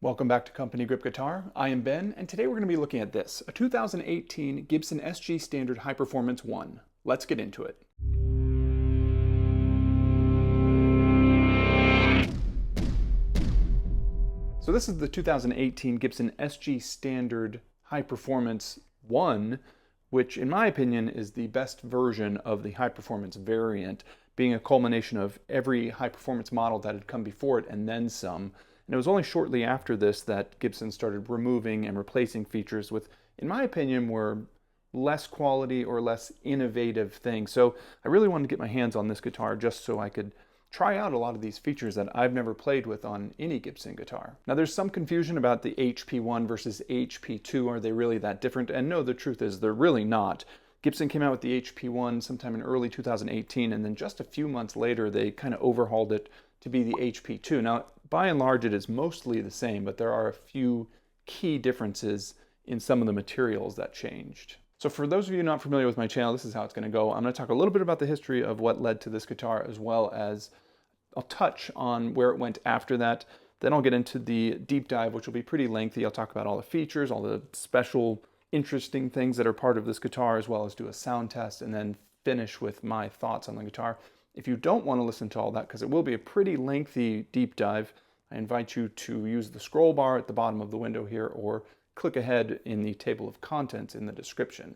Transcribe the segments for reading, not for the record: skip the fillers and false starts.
Welcome back to Company Grip Guitar. I am Ben, and today we're going to be looking at this, a 2018 Gibson SG Standard High Performance 1. Let's get into it. So this is the 2018 Gibson SG Standard High Performance 1, which in my opinion is the best version of the high performance variant, being a culmination of every high performance model that had come before it and then some. And it was only shortly after this that Gibson started removing and replacing features with, in my opinion, were less quality or less innovative things. So I really wanted to get my hands on this guitar just so I could try out a lot of these features that I've never played with on any Gibson guitar. Now there's some confusion about the HP1 versus HP2. Are they really that different? And no, the truth is they're really not. Gibson came out with the HP1 sometime in early 2018, and then just a few months later they kind of overhauled it to be the HP2. Now, by and large, it is mostly the same, but there are a few key differences in some of the materials that changed. So for those of you not familiar with my channel, this is how it's going to go. I'm going to talk a little bit about the history of what led to this guitar, as well as I'll touch on where it went after that. Then I'll get into the deep dive, which will be pretty lengthy. I'll talk about all the features, all the special, interesting things that are part of this guitar, as well as do a sound test, and then finish with my thoughts on the guitar. If you don't want to listen to all that, because it will be a pretty lengthy deep dive, I invite you to use the scroll bar at the bottom of the window here, or click ahead in the table of contents in the description.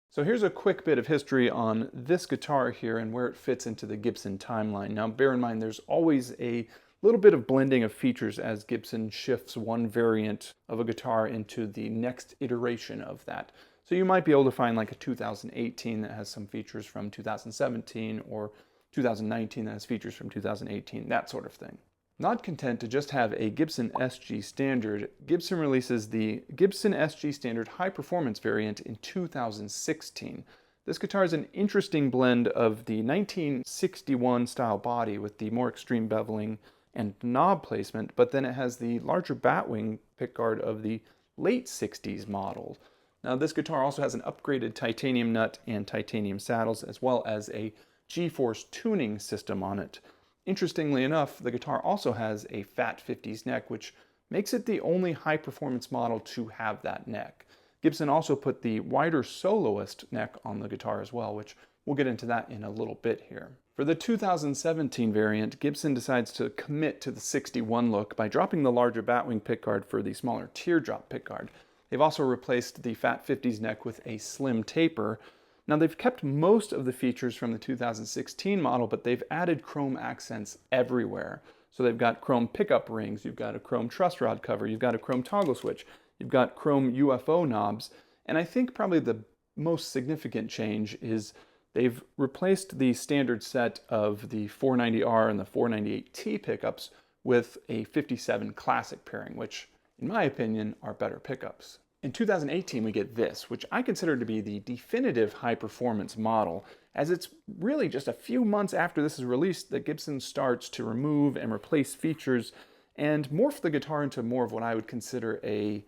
So here's a quick bit of history on this guitar here and where it fits into the Gibson timeline. Now bear in mind there's always a little bit of blending of features as Gibson shifts one variant of a guitar into the next iteration of that. So you might be able to find like a 2018 that has some features from 2017, or 2019 that has features from 2018, that sort of thing. Not content to just have a Gibson SG Standard, Gibson releases the Gibson SG Standard High Performance variant in 2016. This guitar is an interesting blend of the 1961 style body with the more extreme beveling and knob placement, but then it has the larger batwing pickguard of the late 60s model. Now this guitar also has an upgraded titanium nut and titanium saddles, as well as a G-force tuning system on it. Interestingly enough, the guitar also has a fat 50s neck, which makes it the only high-performance model to have that neck. Gibson also put the wider soloist neck on the guitar as well, which we'll get into that in a little bit here. For the 2017 variant, Gibson decides to commit to the 61 look by dropping the larger batwing pickguard for the smaller teardrop pickguard. They've also replaced the fat 50s neck with a slim taper. Now they've kept most of the features from the 2016 model, but they've added chrome accents everywhere. So they've got chrome pickup rings, you've got a chrome truss rod cover, you've got a chrome toggle switch, you've got chrome UFO knobs, and I think probably the most significant change is they've replaced the standard set of the 490R and the 498T pickups with a 57 Classic pairing, which in my opinion are better pickups. In 2018 we get this, which I consider to be the definitive high performance model, as it's really just a few months after this is released that Gibson starts to remove and replace features and morph the guitar into more of what I would consider a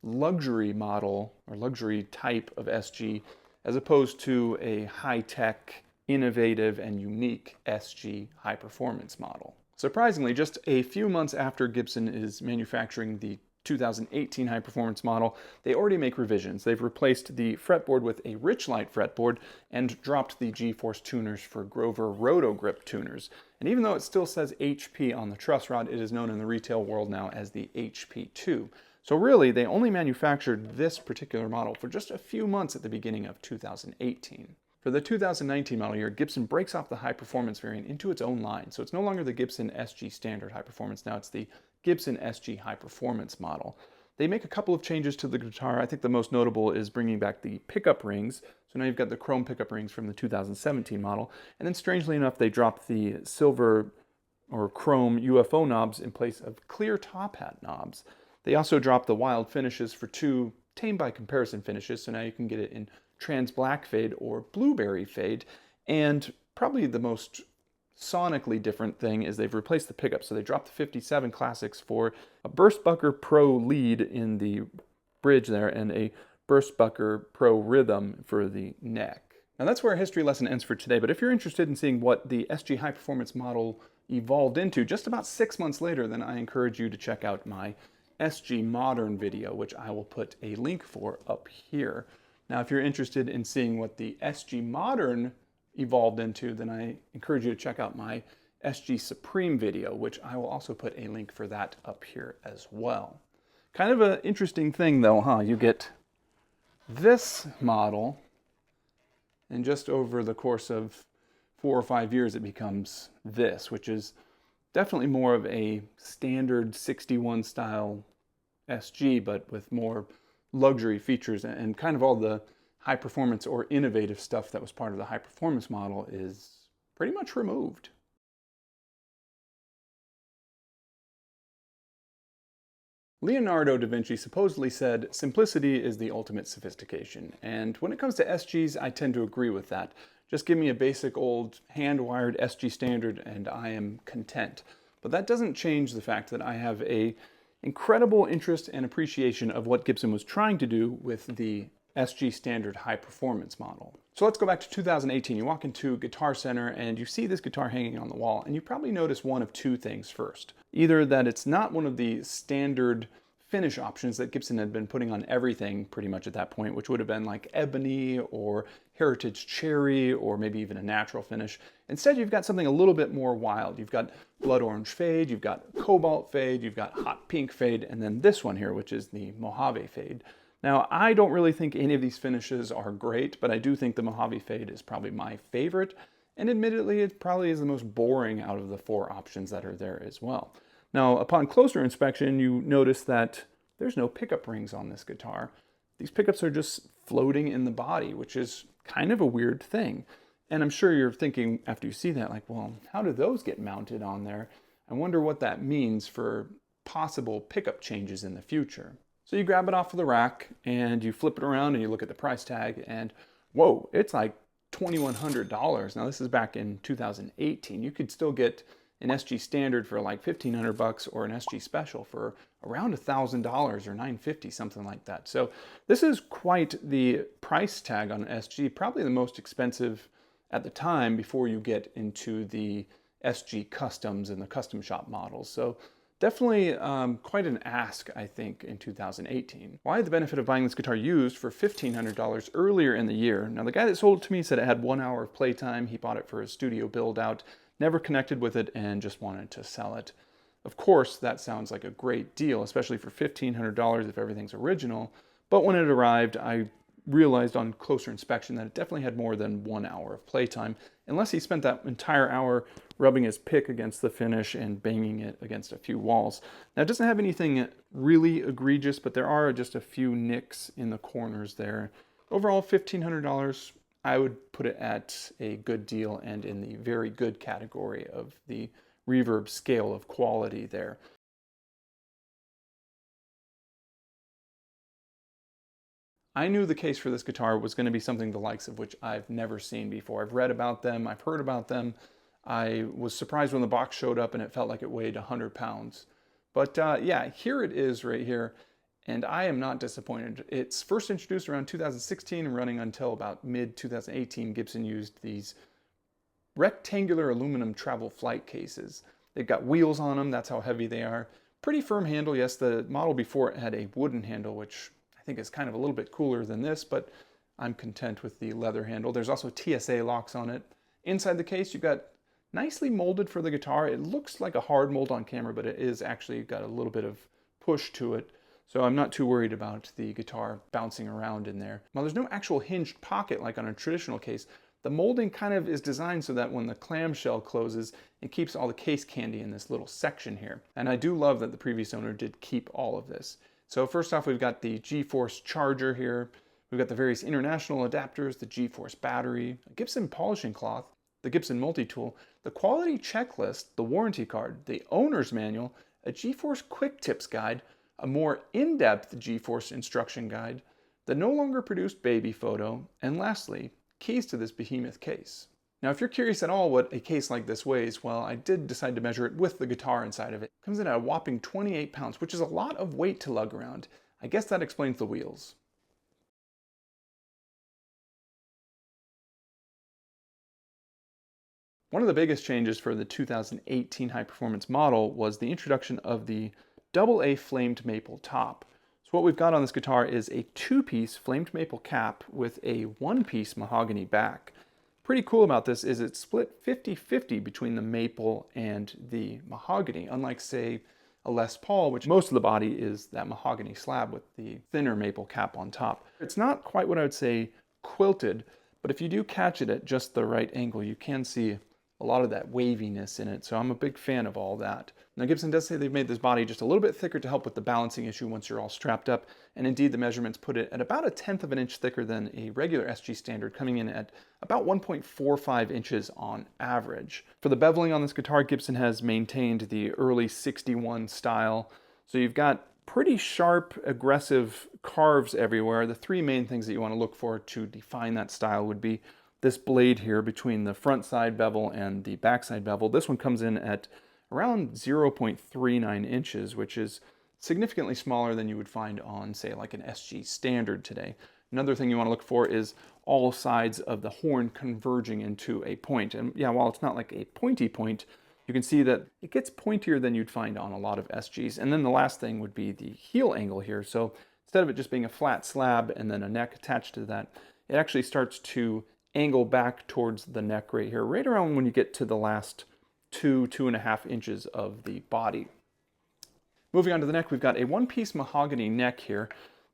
luxury model or luxury type of SG, as opposed to a high-tech, innovative, and unique SG high performance model. Surprisingly, just a few months after Gibson is manufacturing the 2018 high performance model, they already make revisions. They've replaced the fretboard with a Richlight fretboard and dropped the G-force tuners for Grover Roto Grip tuners. And even though it still says HP on the truss rod, it is known in the retail world now as the HP2. So really, they only manufactured this particular model for just a few months at the beginning of 2018. For the 2019 model year, Gibson breaks off the high performance variant into its own line. So it's no longer the Gibson SG Standard High Performance, now it's the Gibson SG High Performance model. They make a couple of changes to the guitar. I think the most notable is bringing back the pickup rings. So now you've got the chrome pickup rings from the 2017 model. And then strangely enough, they dropped the silver or chrome UFO knobs in place of clear top hat knobs. They also dropped the wild finishes for two tame by comparison finishes. So now you can get it in trans black fade or blueberry fade. And probably the most sonically different thing is they've replaced the pickup. So they dropped the 57 Classics for a Burstbucker Pro lead in the bridge there and a Burstbucker Pro Rhythm for the neck. Now that's where our history lesson ends for today, but if you're interested in seeing what the SG high performance model evolved into just about 6 months later, then I encourage you to check out my SG Modern video, which I will put a link for up here. Now, if you're interested in seeing what the SG Modern evolved into, then I encourage you to check out my SG Supreme video, which I will also put a link for that up here as well. Kind of an interesting thing though, huh? You get this model, and just over the course of 4 or 5 years, it becomes this, which is definitely more of a standard 61 style SG, but with more luxury features, and kind of all the high performance or innovative stuff that was part of the high performance model is pretty much removed. Leonardo da Vinci supposedly said, "Simplicity is the ultimate sophistication." And when it comes to SGs, I tend to agree with that. Just give me a basic old hand-wired SG standard and I am content. But that doesn't change the fact that I have an incredible interest and appreciation of what Gibson was trying to do with the SG standard high performance model. So let's go back to 2018. You walk into Guitar Center and you see this guitar hanging on the wall, and you probably notice one of two things first. Either that it's not one of the standard finish options that Gibson had been putting on everything pretty much at that point, which would have been like ebony or heritage cherry or maybe even a natural finish. Instead, you've got something a little bit more wild. You've got blood orange fade, you've got cobalt fade, you've got hot pink fade, and then this one here, which is the Mojave fade. Now, I don't really think any of these finishes are great, but I do think the Mojave fade is probably my favorite, and admittedly, it probably is the most boring out of the 4 options that are there as well. Now, upon closer inspection, you notice that there's no pickup rings on this guitar. These pickups are just floating in the body, which is kind of a weird thing. And I'm sure you're thinking after you see that, like, well, how do those get mounted on there? I wonder what that means for possible pickup changes in the future. So you grab it off of the rack and you flip it around and you look at the price tag and whoa, it's like $2,100. Now this is back in 2018. You could still get an SG standard for like $1,500 or an SG special for around $1,000 or $950, something like that. So this is quite the price tag on an SG, probably the most expensive at the time before you get into the SG customs and the custom shop models. So definitely quite an ask, I think, in 2018. Well, I had the benefit of buying this guitar used for $1,500 earlier in the year. Now, the guy that sold it to me said it had 1 hour of playtime. He bought it for his studio build out, never connected with it, and just wanted to sell it. Of course, that sounds like a great deal, especially for $1,500 if everything's original. But when it arrived, I realized on closer inspection that it definitely had more than 1 hour of playtime, unless he spent that entire hour rubbing his pick against the finish and banging it against a few walls. Now, it doesn't have anything really egregious, but there are just a few nicks in the corners there. Overall, $1,500, I would put it at a good deal and in the very good category of the reverb scale of quality there. I knew the case for this guitar was going to be something the likes of which I've never seen before. I've read about them, I've heard about them. I was surprised when the box showed up and it felt like it weighed 100 pounds. But yeah, here it is right here, and I am not disappointed. It's first introduced around 2016 and running until about mid-2018. Gibson used these rectangular aluminum travel flight cases. They've got wheels on them, that's how heavy they are. Pretty firm handle, yes, the model before it had a wooden handle, which I think is kind of a little bit cooler than this, but I'm content with the leather handle. There's also TSA locks on it. Inside the case, you've got nicely molded for the guitar. It looks like a hard mold on camera, but it is actually got a little bit of push to it. So I'm not too worried about the guitar bouncing around in there. Now, there's no actual hinged pocket like on a traditional case. The molding kind of is designed so that when the clamshell closes, it keeps all the case candy in this little section here. And I do love that the previous owner did keep all of this. So first off, we've got the G-Force charger here. We've got the various international adapters, the G-Force battery, a Gibson polishing cloth, the Gibson multi-tool, the quality checklist, the warranty card, the owner's manual, a G-Force quick tips guide, a more in-depth G-Force instruction guide, the no longer produced baby photo, and lastly, keys to this behemoth case. Now, if you're curious at all what a case like this weighs, well, I did decide to measure it with the guitar inside of it. It comes in at a whopping 28 pounds, which is a lot of weight to lug around. I guess that explains the wheels. One of the biggest changes for the 2018 high performance model was the introduction of the AA flamed maple top. So what we've got on this guitar is a two-piece flamed maple cap with a one-piece mahogany back. Pretty cool about this is it's split 50-50 between the maple and the mahogany, unlike, say, a Les Paul, which most of the body is that mahogany slab with the thinner maple cap on top. It's not quite what I would say quilted, but if you do catch it at just the right angle, you can see a lot of that waviness in it, so I'm a big fan of all that. Now Gibson does say they've made this body just a little bit thicker to help with the balancing issue once you're all strapped up, and indeed the measurements put it at about 1/10 of an inch thicker than a regular SG standard, coming in at about 1.45 inches on average. For the beveling on this guitar, Gibson has maintained the early 61 style, so you've got pretty sharp, aggressive carves everywhere. The three main things that you want to look for to define that style would be this blade here between the front side bevel and the back side bevel. This one comes in at around 0.39 inches, which is significantly smaller than you would find on, say, like an SG standard today. Another thing you want to look for is all sides of the horn converging into a point. And yeah, while it's not like a pointy point, you can see that it gets pointier than you'd find on a lot of SGs. And then the last thing would be the heel angle here. So instead of it just being a flat slab and then a neck attached to that, it actually starts to angle back towards the neck right here, right around when you get to the last 2.5 inches of the body. Moving on to the neck, we've got a one-piece mahogany neck here.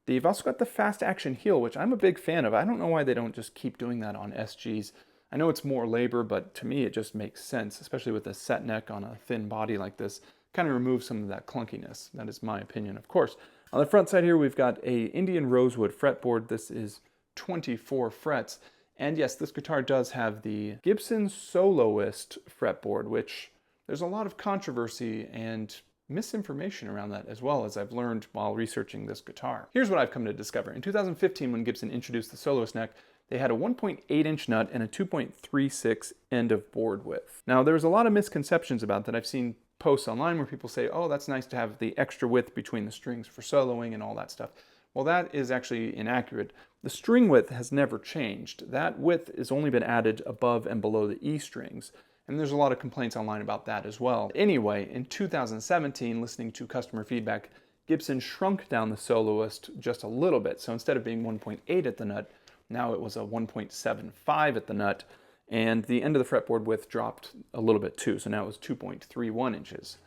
They've also got the fast action heel, which I'm a big fan of. I don't know why they don't just keep doing that on SGs. I know it's more labor, but to me it just makes sense, especially with a set neck on a thin body like this. Kind of removes some of that clunkiness. That is my opinion, of course. On the front side here, we've got a Indian rosewood fretboard. This is 24 frets. And yes, this guitar does have the Gibson Soloist fretboard, which there's a lot of controversy and misinformation around that, as well as I've learned while researching this guitar. Here's what I've come to discover. In 2015, when Gibson introduced the Soloist neck, they had a 1.8-inch nut and a 2.36 end of board width. Now, there's a lot of misconceptions about that. I've seen posts online where people say, oh, that's nice to have the extra width between the strings for soloing and all that stuff. Well, that is actually inaccurate. The string width has never changed. That width has only been added above and below the E strings, and there's a lot of complaints online about that as well. Anyway, in 2017, listening to customer feedback, Gibson shrunk down the Soloist just a little bit. So instead of being 1.8 at the nut, now it was a 1.75 at the nut, and the end of the fretboard width dropped a little bit too, so now it was 2.31 inches.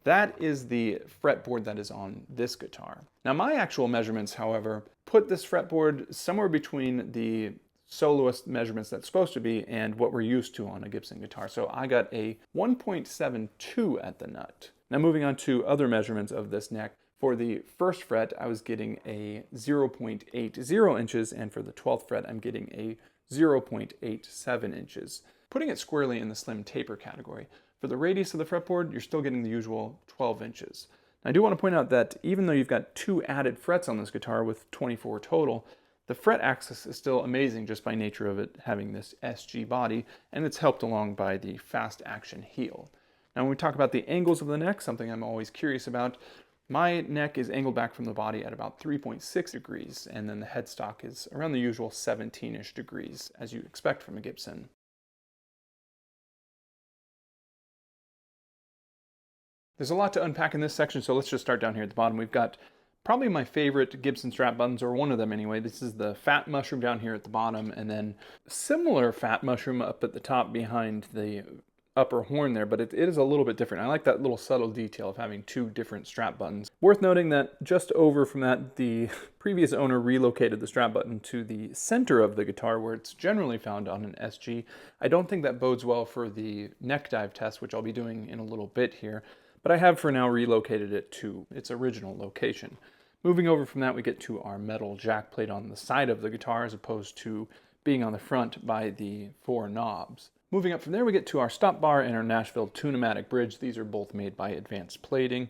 That is the fretboard that is on this guitar. Now my actual measurements, however, put this fretboard somewhere between the Soloist measurements that's supposed to be and what we're used to on a Gibson guitar. So I got a 1.72 at the nut. Now moving on to other measurements of this neck. For the first fret, I was getting a 0.80 inches, and for the 12th fret, I'm getting a 0.87 inches, putting it squarely in the slim taper category. For the radius of the fretboard, you're still getting the usual 12 inches. Now, I do want to point out that even though you've got 2 added frets on this guitar with 24 total, the fret axis is still amazing just by nature of it having this SG body, and it's helped along by the fast action heel. Now, when we talk about the angles of the neck, something I'm always curious about, my neck is angled back from the body at about 3.6 degrees, and then the headstock is around the usual 17-ish degrees, as you expect from a Gibson. There's a lot to unpack in this section, so let's just start down here at the bottom. We've got probably my favorite Gibson strap buttons, or one of them anyway. This is the fat mushroom down here at the bottom, and then similar fat mushroom up at the top behind the upper horn there, but it is a little bit different. I like that little subtle detail of having 2 different strap buttons. Worth noting that just over from that, the previous owner relocated the strap button to the center of the guitar where it's generally found on an SG. I don't think that bodes well for the neck dive test, which I'll be doing in a little bit here, but I have for now relocated it to its original location. Moving over from that, we get to our metal jack plate on the side of the guitar as opposed to being on the front by the 4 knobs. Moving up from there, we get to our stop bar and our Nashville Tune-O-Matic bridge. These are both made by Advanced Plating.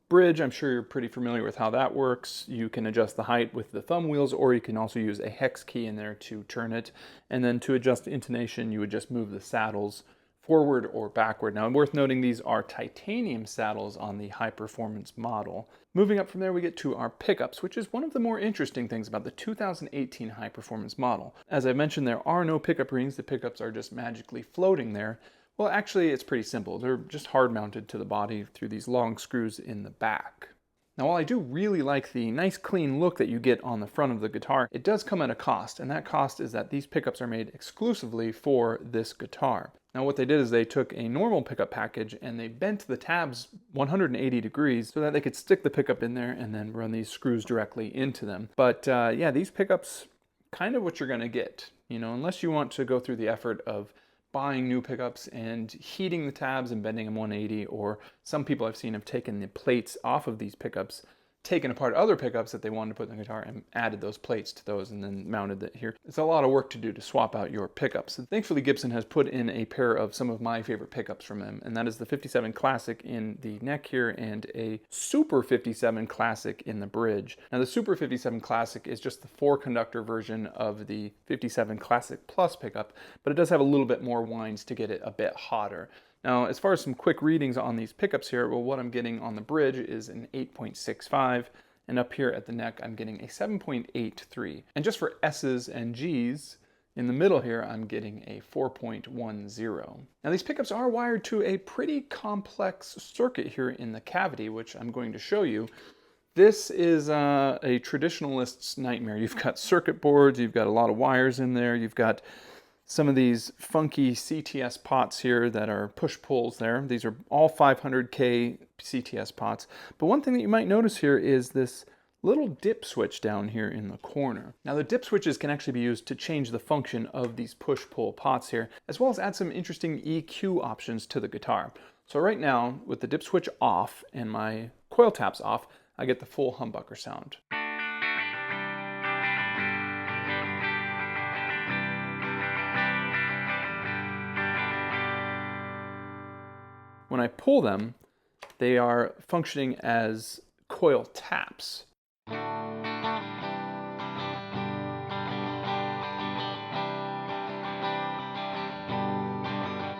Bridge, I'm sure you're pretty familiar with how that works. You can adjust the height with the thumb wheels, or you can also use a hex key in there to turn it. And then to adjust the intonation, you would just move the saddles forward or backward. Now, worth noting, these are titanium saddles on the high performance model. Moving up from there, we get to our pickups, which is one of the more interesting things about the 2018 high performance model. As I mentioned, there are no pickup rings. The pickups are just magically floating there, Well, actually, it's pretty simple. They're just hard mounted to the body through these long screws in the back. Now, while I do really like the nice clean look that you get on the front of the guitar, it does come at a cost, and that cost is that these pickups are made exclusively for this guitar. Now, what they did is they took a normal pickup package and they bent the tabs 180 degrees so that they could stick the pickup in there and then run these screws directly into them. But yeah, these pickups, kind of what you're gonna get, you know, unless you want to go through the effort of buying new pickups and heating the tabs and bending them 180, or some people I've seen have taken the plates off of these pickups, taken apart other pickups that they wanted to put in the guitar and added those plates to those and then mounted it here. It's a lot of work to do to swap out your pickups. And thankfully Gibson has put in a pair of some of my favorite pickups from them, and that is the 57 Classic in the neck here and a Super 57 Classic in the bridge. Now the Super 57 Classic is just the 4-conductor version of the 57 Classic Plus pickup, but it does have a little bit more winds to get it a bit hotter. Now, as far as some quick readings on these pickups here, well, what I'm getting on the bridge is an 8.65, and up here at the neck, I'm getting a 7.83. And just for S's and G's, in the middle here, I'm getting a 4.10. Now, these pickups are wired to a pretty complex circuit here in the cavity, which I'm going to show you. This is a traditionalist's nightmare. You've got circuit boards, you've got a lot of wires in there, you've got some of these funky CTS pots here that are push-pulls there. These are all 500K CTS pots. But one thing that you might notice here is this little dip switch down here in the corner. Now the dip switches can actually be used to change the function of these push-pull pots here, as well as add some interesting EQ options to the guitar. So right now, with the dip switch off and my coil taps off, I get the full humbucker sound. When I pull them, they are functioning as coil taps.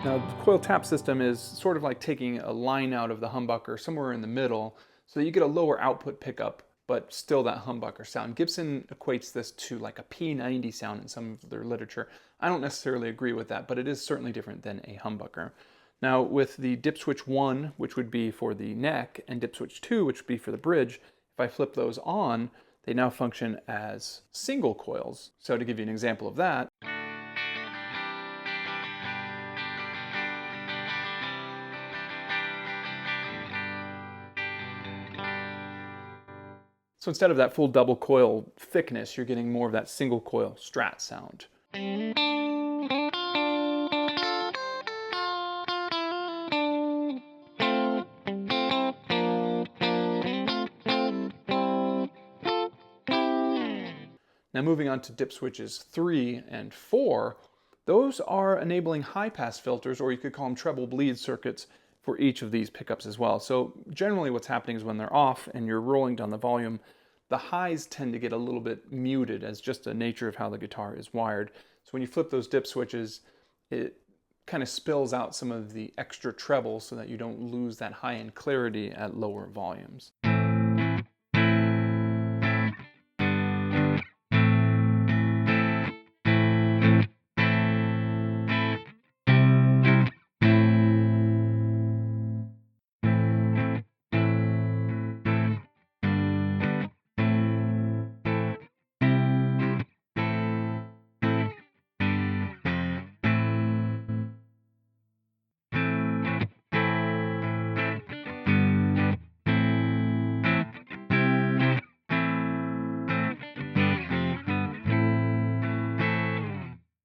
Now, the coil tap system is sort of like taking a line out of the humbucker somewhere in the middle so that you get a lower output pickup, but still that humbucker sound. Gibson equates this to like a P90 sound in some of their literature. I don't necessarily agree with that, but it is certainly different than a humbucker. Now with the dip switch 1, which would be for the neck, and dip switch 2, which would be for the bridge, if I flip those on, they now function as single coils. So to give you an example of that, so instead of that full double coil thickness, you're getting more of that single coil strat sound. Now moving on to dip switches 3 and 4, those are enabling high-pass filters, or you could call them treble bleed circuits, for each of these pickups as well. So generally what's happening is when they're off and you're rolling down the volume, the highs tend to get a little bit muted as just the nature of how the guitar is wired. So when you flip those dip switches, it kind of spills out some of the extra treble so that you don't lose that high-end clarity at lower volumes.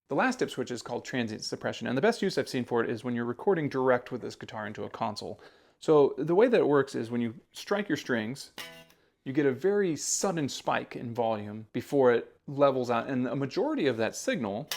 The last dip switch is called transient suppression, and the best use I've seen for it is when you're recording direct with this guitar into a console. So the way that it works is when you strike your strings, you get a very sudden spike in volume before it levels out, and a majority of that signal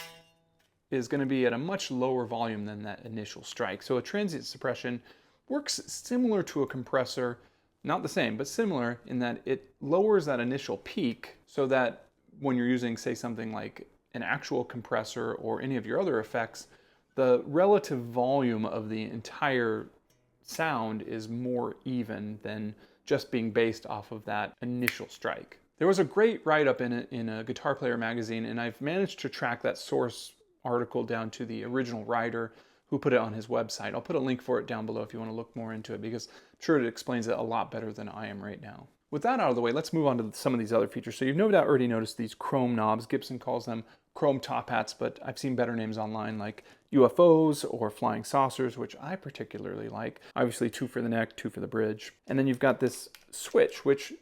is going to be at a much lower volume than that initial strike. So a transient suppression works similar to a compressor, not the same, but similar in that it lowers that initial peak so that when you're using, say, something like an actual compressor or any of your other effects, the relative volume of the entire sound is more even than just being based off of that initial strike. There was a great write-up in a Guitar Player magazine, and I've managed to track that source article down to the original writer, who put it on his website. I'll put a link for it down below if you want to look more into it, because I'm sure it explains it a lot better than I am right now. With that out of the way, let's move on to some of these other features. So you've no doubt already noticed these chrome knobs. Gibson calls them chrome top hats, but I've seen better names online like UFOs or flying saucers, which I particularly like. Obviously 2 for the neck, 2 for the bridge. And then you've got this switch, which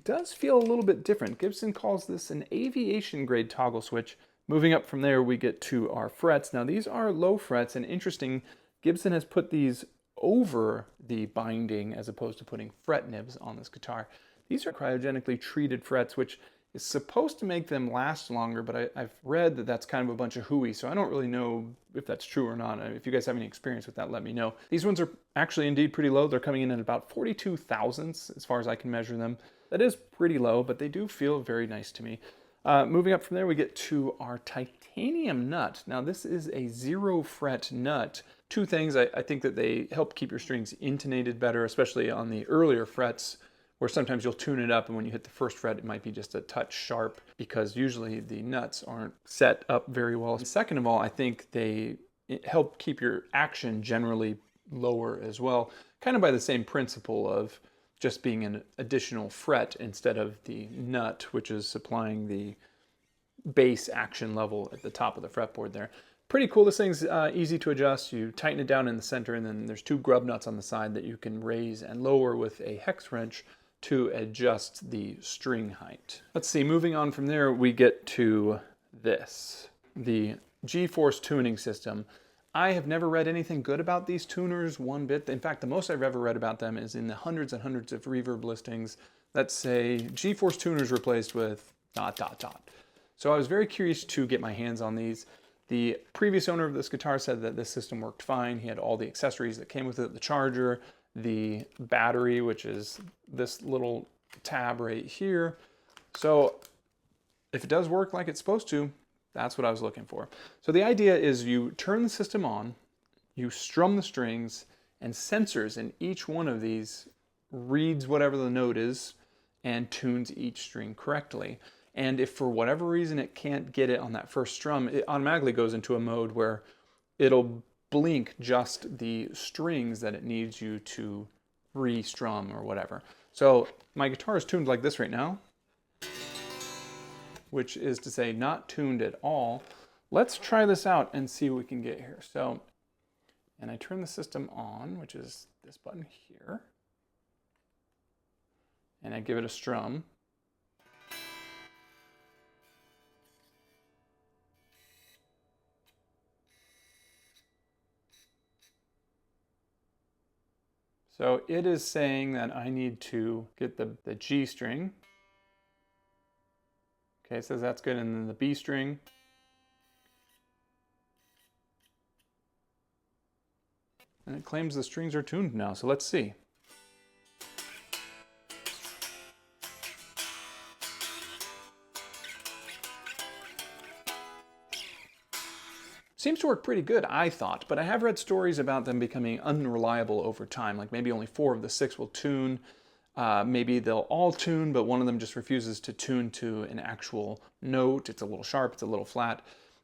does feel a little bit different. Gibson calls this an aviation grade toggle switch. Moving up from there, we get to our frets. Now these are low frets, and interesting, Gibson has put these over the binding as opposed to putting fret nibs on this guitar. These are cryogenically treated frets, which is supposed to make them last longer, but I've read that that's kind of a bunch of hooey, so I don't really know if that's true or not. If you guys have any experience with that, let me know. These ones are actually indeed pretty low. They're coming in at about 42 thousandths as far as I can measure them. That is pretty low, but they do feel very nice to me. Moving up from there, we get to our titanium nut. Now this is a 0 fret nut. Two things, I think that they help keep your strings intonated better, especially on the earlier frets, where sometimes you'll tune it up and when you hit the first fret it might be just a touch sharp because usually the nuts aren't set up very well. Second of all, I think they help keep your action generally lower as well, kind of by the same principle of just being an additional fret instead of the nut, which is supplying the bass action level at the top of the fretboard there. Pretty cool. This thing's easy to adjust. You tighten it down in the center, and then there's 2 grub nuts on the side that you can raise and lower with a hex wrench to adjust the string height. Let's see, moving on from there, we get to this, the G-Force tuning system. I have never read anything good about these tuners one bit. In fact, the most I've ever read about them is in the hundreds and hundreds of reverb listings that say G-Force tuners replaced with ... So I was very curious to get my hands on these. The previous owner of this guitar said that this system worked fine. He had all the accessories that came with it, the charger, the battery, which is this little tab right here. So if it does work like it's supposed to, that's what I was looking for. So the idea is you turn the system on, you strum the strings, and sensors in each one of these reads whatever the note is and tunes each string correctly. And if for whatever reason it can't get it on that first strum, it automatically goes into a mode where it'll blink just the strings that it needs you to re-strum or whatever. So my guitar is tuned like this right now, which is to say not tuned at all. Let's try this out and see what we can get here. So, and I turn the system on, which is this button here, and I give it a strum. So it is saying that I need to get the G string. Okay, it says that's good, and then the B string. And it claims the strings are tuned now, so let's see. Seems to work pretty good, I thought, but I have read stories about them becoming unreliable over time, like maybe only 4 of the 6 will tune. Maybe they'll all tune, but one of them just refuses to tune to an actual note. It's a little sharp, it's a little flat.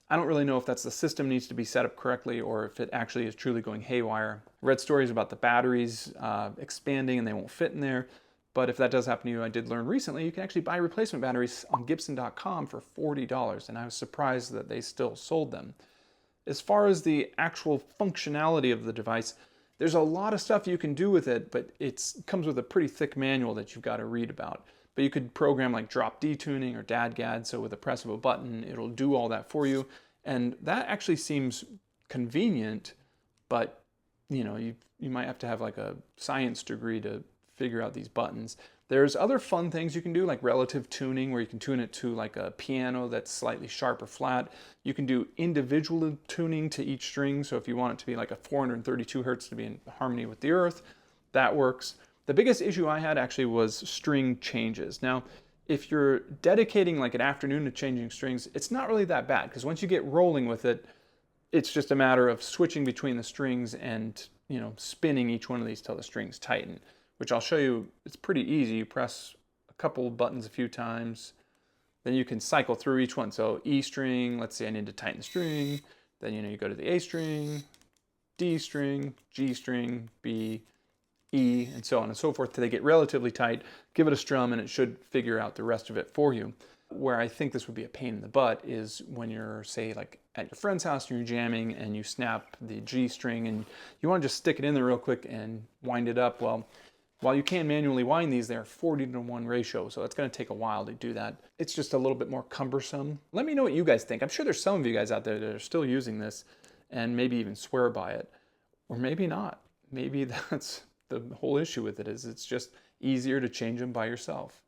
I don't really know if that's the system needs to be set up correctly or if it actually is truly going haywire. I read stories about the batteries expanding and they won't fit in there. But if that does happen to you, I did learn recently, you can actually buy replacement batteries on Gibson.com for $40, and I was surprised that they still sold them. As far as the actual functionality of the device, there's a lot of stuff you can do with it, but it comes with a pretty thick manual that you've got to read about. But you could program like drop D tuning or DADGAD, so with a press of a button, it'll do all that for you. And that actually seems convenient, but you know, you might have to have like a science degree to figure out these buttons. There's other fun things you can do, like relative tuning, where you can tune it to like a piano that's slightly sharp or flat. You can do individual tuning to each string, so if you want it to be like a 432 hertz to be in harmony with the earth, that works. The biggest issue I had actually was string changes. Now, if you're dedicating like an afternoon to changing strings, it's not really that bad, because once you get rolling with it, it's just a matter of switching between the strings and, you know, spinning each one of these till the strings tighten, which I'll show you. It's pretty easy. You press a couple buttons a few times, then you can cycle through each one. So E string, let's say I need to tighten the string, then you go to the A string, D string, G string, B, E, and so on and so forth till they get relatively tight. Give it a strum and it should figure out the rest of it for you. Where I think this would be a pain in the butt is when you're, say, like at your friend's house and you're jamming and you snap the G string and you want to just stick it in there real quick and wind it up. Well, while you can manually wind these, they're 40-to-1 ratio, so it's going to take a while to do that. It's just a little bit more cumbersome. Let me know what you guys think. I'm sure there's some of you guys out there that are still using this and maybe even swear by it, or maybe not. Maybe that's the whole issue with it, is it's just easier to change them by yourself.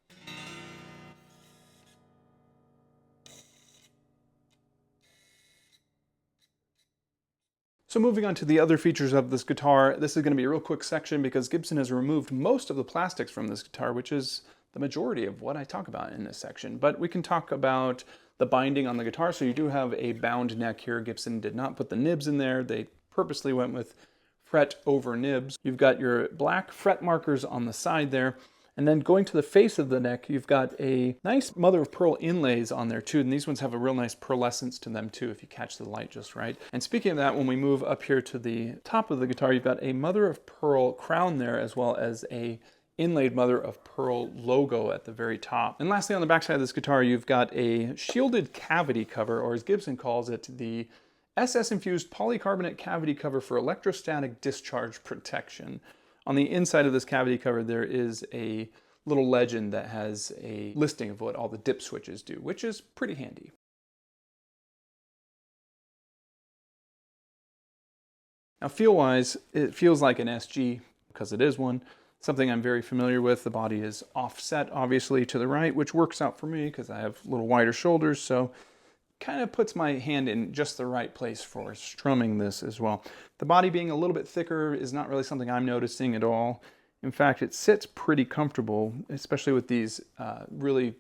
So moving on to the other features of this guitar, this is going to be a real quick section because Gibson has removed most of the plastics from this guitar, which is the majority of what I talk about in this section. But we can talk about the binding on the guitar. So you do have a bound neck here. Gibson did not put the nibs in there. They purposely went with fret over nibs. You've got your black fret markers on the side there. And then going to the face of the neck, you've got a nice mother of pearl inlays on there too. And these ones have a real nice pearlescence to them too, if you catch the light just right. And speaking of that, when we move up here to the top of the guitar, you've got a mother of pearl crown there, as well as a inlaid mother of pearl logo at the very top. And lastly, on the back side of this guitar, you've got a shielded cavity cover, or as Gibson calls it, the SS-infused polycarbonate cavity cover for electrostatic discharge protection. On the inside of this cavity cover, there is a little legend that has a listing of what all the dip switches do, which is pretty handy. Now feel-wise, it feels like an SG because it is one. Something I'm very familiar with. The body is offset, obviously, to the right, which works out for me because I have a little wider shoulders, so kind of puts my hand in just the right place for strumming this as well. The body being a little bit thicker is not really something I'm noticing at all. In fact, it sits pretty comfortable, especially with these really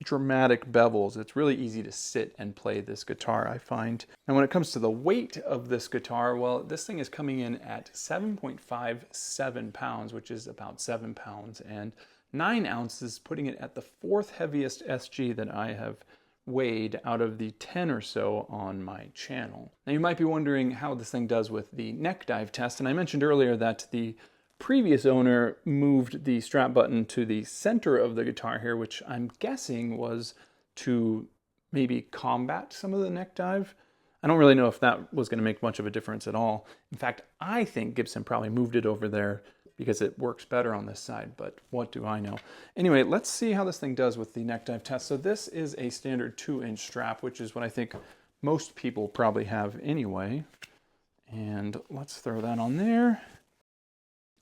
dramatic bevels. It's really easy to sit and play this guitar, I find. And when it comes to the weight of this guitar, well, this thing is coming in at 7.57 pounds, which is about 7 pounds, and 9 ounces, putting it at the 4th heaviest SG that I have weighed out of the 10 or so on my channel. Now you might be wondering how this thing does with the neck dive test, and I mentioned earlier that the previous owner moved the strap button to the center of the guitar here, which I'm guessing was to maybe combat some of the neck dive. I don't really know if that was going to make much of a difference at all. In fact, I think Gibson probably moved it over there because it works better on this side, but what do I know? Anyway, let's see how this thing does with the neck dive test. So this is a standard 2-inch strap, which is what I think most people probably have anyway. And let's throw that on there.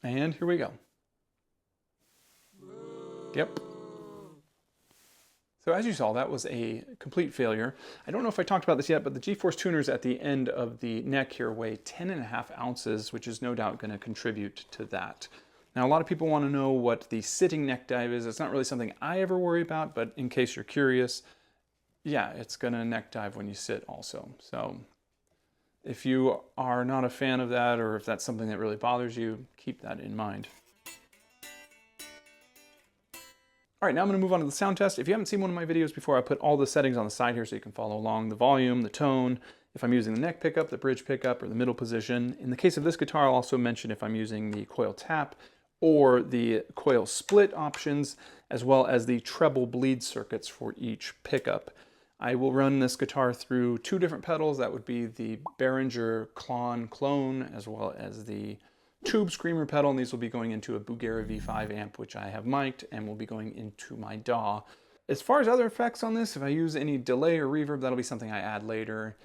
And here we go. Yep. So as you saw, that was a complete failure. I don't know if I talked about this yet, but the G-force tuners at the end of the neck here weigh 10.5 ounces, which is no doubt going to contribute to that. Now, a lot of people want to know what the sitting neck dive is. It's not really something I ever worry about, but in case you're curious, yeah, it's going to neck dive when you sit also. So if you are not a fan of that, or if that's something that really bothers you, keep that in mind. All right, now I'm going to move on to the sound test. If you haven't seen one of my videos before, I put all the settings on the side here so you can follow along: the volume, the tone, if I'm using the neck pickup, the bridge pickup, or the middle position. In the case of this guitar, I'll also mention if I'm using the coil tap or the coil split options, as well as the treble bleed circuits for each pickup. I will run this guitar through 2 different pedals. That would be the Behringer clone, as well as the tube screamer pedal, and these will be going into a Bugera V5 amp, which I have mic'd, and will be going into my DAW. As far as other effects on this, if I use any delay or reverb, that'll be something I add later.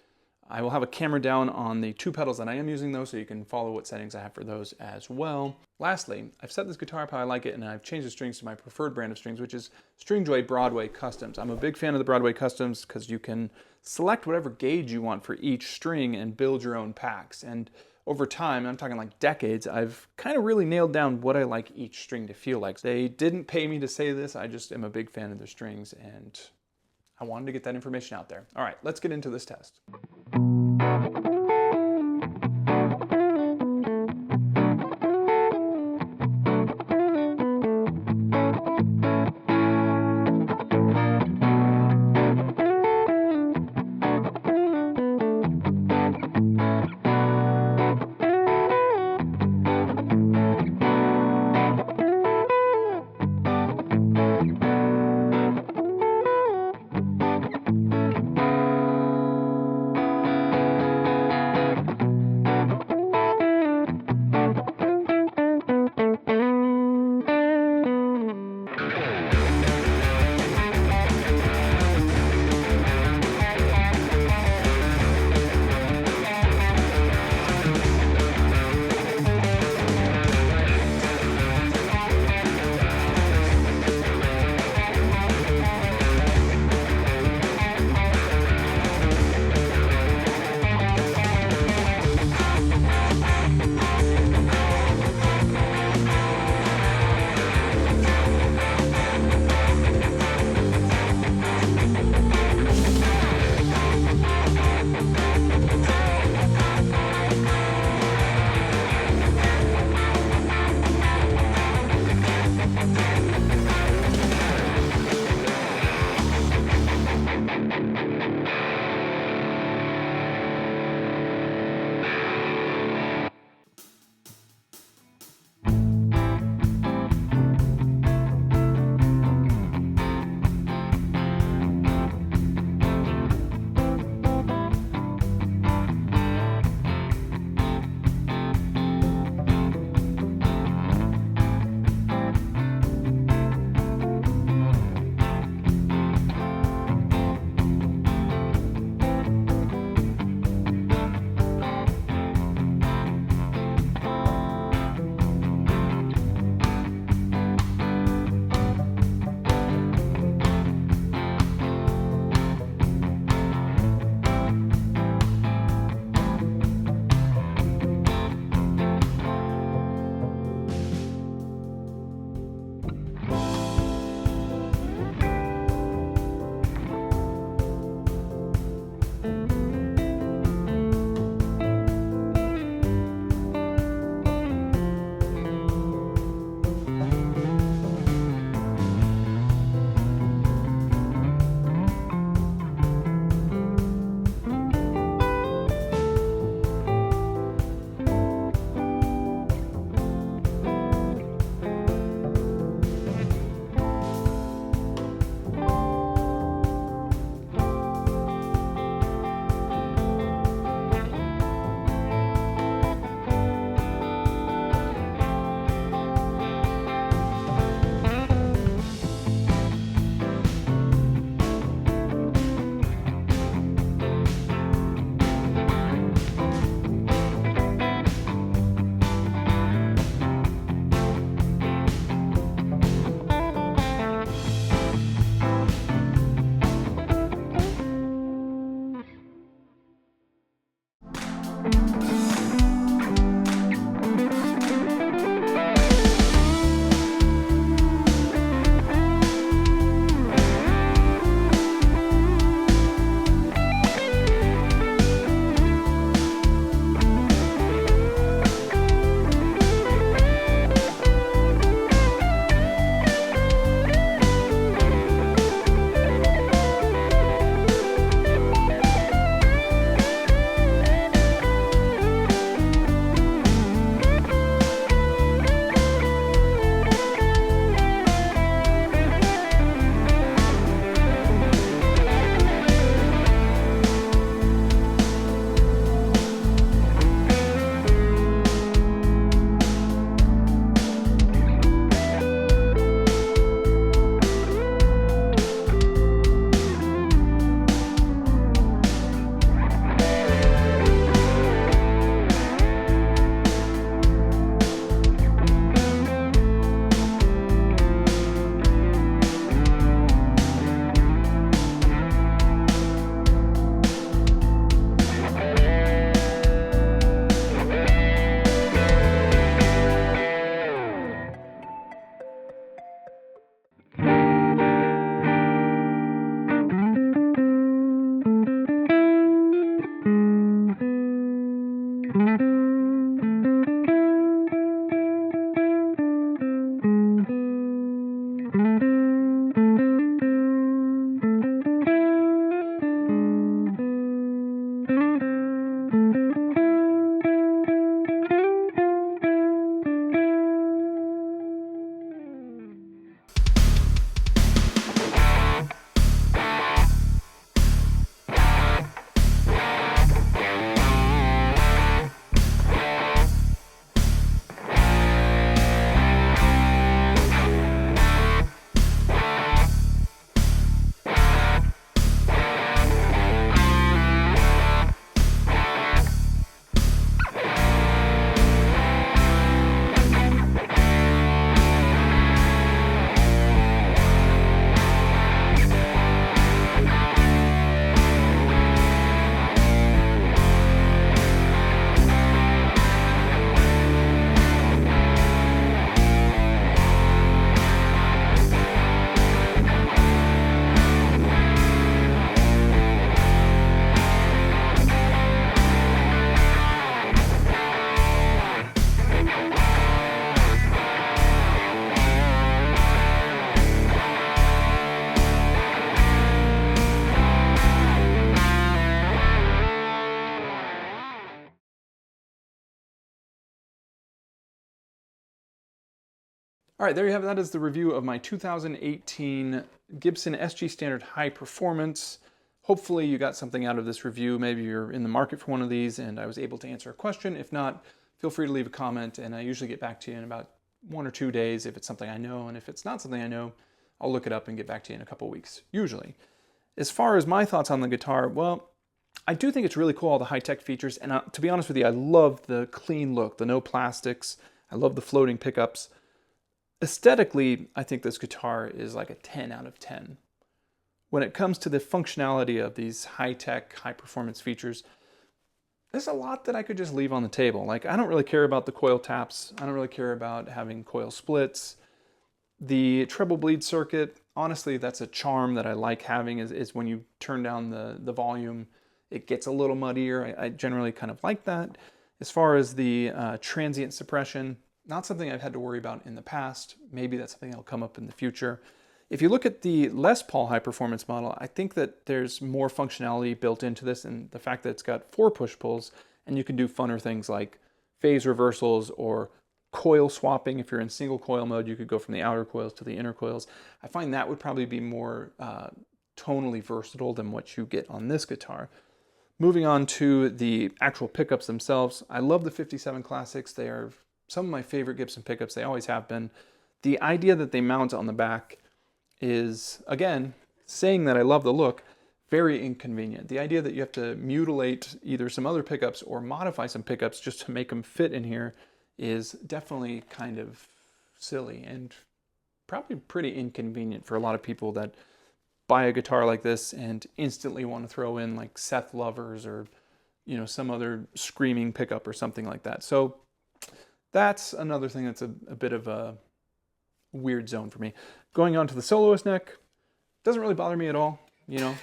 I will have a camera down on the 2 pedals that I am using though, so you can follow what settings I have for those as well. Lastly, I've set this guitar up how I like it, and I've changed the strings to my preferred brand of strings, which is Stringjoy Broadway Customs. I'm a big fan of the Broadway Customs because you can select whatever gauge you want for each string and build your own packs. And over time, I'm talking like decades, I've kind of really nailed down what I like each string to feel like. They didn't pay me to say this, I just am a big fan of their strings, and I wanted to get that information out there. All right, let's get into this test. All right, there you have it. That is the review of my 2018 Gibson SG Standard High Performance. Hopefully you got something out of this review. Maybe you're in the market for one of these and I was able to answer a question. If not, feel free to leave a comment and I usually get back to you in about 1 or 2 days if it's something I know, and if it's not something I know, I'll look it up and get back to you in a couple weeks, usually. As far as my thoughts on the guitar, well, I do think it's really cool, all the high-tech features, and to be honest with you, I love the clean look, the no plastics. I love the floating pickups. Aesthetically, I think this guitar is like a 10 out of 10. When it comes to the functionality of these high-tech, high-performance features, there's a lot that I could just leave on the table. Like, I don't really care about the coil taps. I don't really care about having coil splits. The treble bleed circuit, honestly, that's a charm that I like having, is when you turn down the volume, it gets a little muddier. I generally kind of like that. As far as the transient suppression, not something I've had to worry about in the past. Maybe that's something that'll come up in the future. If you look at the Les Paul high performance model, I think that there's more functionality built into this, and the fact that it's got 4 push-pulls, and you can do funner things like phase reversals or coil swapping. If you're in single coil mode, you could go from the outer coils to the inner coils. I find that would probably be more tonally versatile than what you get on this guitar. Moving on to the actual pickups themselves, I love the 57 Classics. They are some of my favorite Gibson pickups. They always have been. The idea that they mount on the back is, again, saying that I love the look, very inconvenient. The idea that you have to mutilate either some other pickups or modify some pickups just to make them fit in here is definitely kind of silly and probably pretty inconvenient for a lot of people that buy a guitar like this and instantly want to throw in like Seth Lovers or, you know, some other screaming pickup or something like that. So that's another thing that's a bit of a weird zone for me. Going on to the soloist neck, doesn't really bother me at all. You know,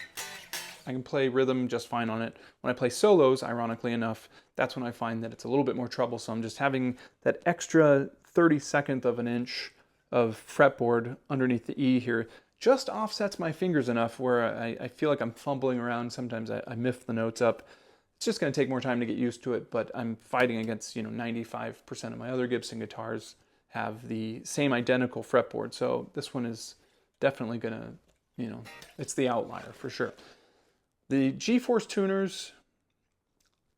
I can play rhythm just fine on it. When I play solos, ironically enough, that's when I find that it's a little bit more troublesome. Just having that extra 32nd of an inch of fretboard underneath the E here just offsets my fingers enough where I feel like I'm fumbling around. Sometimes I miff the notes up. It's just going to take more time to get used to it, but I'm fighting against, 95% of my other Gibson guitars have the same identical fretboard. So this one is definitely going to, it's the outlier for sure. The G-Force tuners,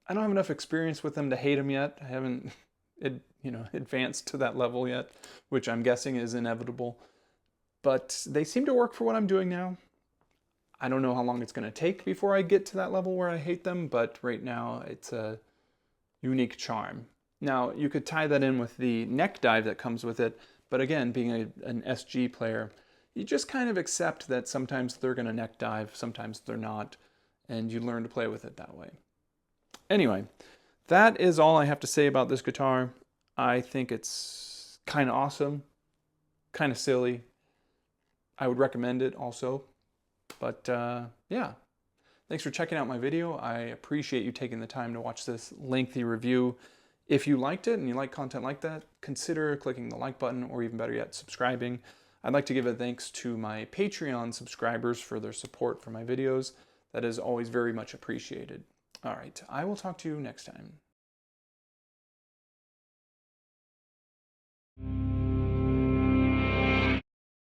I don't have enough experience with them to hate them yet. I haven't, advanced to that level yet, which I'm guessing is inevitable. But they seem to work for what I'm doing now. I don't know how long it's going to take before I get to that level where I hate them, but right now it's a unique charm. Now, you could tie that in with the neck dive that comes with it, but again, being an SG player, you just kind of accept that sometimes they're going to neck dive, sometimes they're not, and you learn to play with it that way. Anyway, that is all I have to say about this guitar. I think it's kind of awesome, kind of silly. I would recommend it also. But yeah, thanks for checking out my video. I appreciate you taking the time to watch this lengthy review. If you liked it and you like content like that, consider clicking the like button, or even better yet, subscribing. I'd like to give a thanks to my Patreon subscribers for their support for my videos. That is always very much appreciated. All right, I will talk to you next time.